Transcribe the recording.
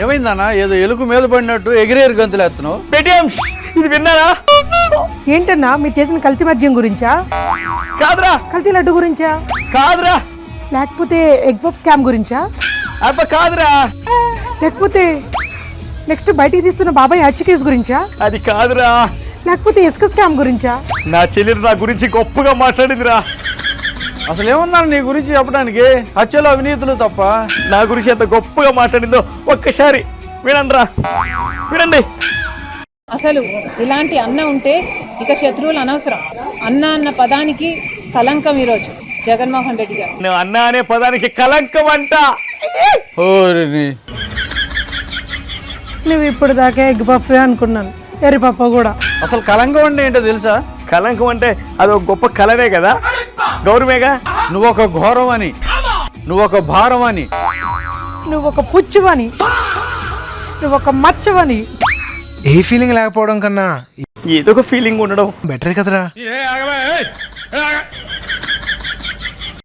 ఏమైందన్నా ఏదో ఎలుక మీద పడినట్టు ఎగిరేరు గంతులు ఎత్తను పేటిఎం ఇది విన్నారా? ఏంటన్నా మీరు చేసిన కల్తీ మద్యం గురించా? కాదురా కల్తీ లడ్డు గురించా? కాదురా లేకపోతే ఎగ్ పఫ్ స్కామ్ గురించా? అబ్బ కాదురా లేకపోతే నెక్స్ట్ బయటికి తీస్తున్న బాబాయ్ హత్య కేసు గురించా? అది కాదురా లేకపోతే ఇసుక స్కామ్ గురించా? నా చెల్లెలు నా గురించి గొప్పగా మాట్లాడిందిరా. అసలు ఏముందన్న నీ గురించి చెప్పడానికి హత్యలు అవినీతులు తప్ప నా గురించి ఎంత గొప్పగా మాట్లాడిందో ఒక్కసారి వినండిరా, వినండి. అసలు ఇలాంటి అన్న ఉంటే ఇక శత్రువులు అనవసరం. అన్న అన్న పదానికి కలంకం ఈరోజు జగన్మోహన్ రెడ్డి గారు. నువ్వు అన్న అనే పదానికి కలంకం అంట. ఓరిని నువ్వు ఇప్పుడు దాకా ఎగ్ పఫ్ అనుకున్నాను, ఎర్రి పప్ప కూడా. అసలు కలంకం అంటే ఏంటో తెలుసా? కలంకం అంటే అది ఒక గొప్ప కలనే కదా, గౌరవమేగా. నువ్వు ఒక ఘోరం అని, నువ్వు ఒక భారం అని, నువ్వు ఒక పుచ్చువని, నువ్వు ఒక మచ్చవని. ఏ ఫీలింగ్ లేకపోవడం కన్నా ఏదో ఒక ఫీలింగ్ ఉండడం బెటర్ కదరా.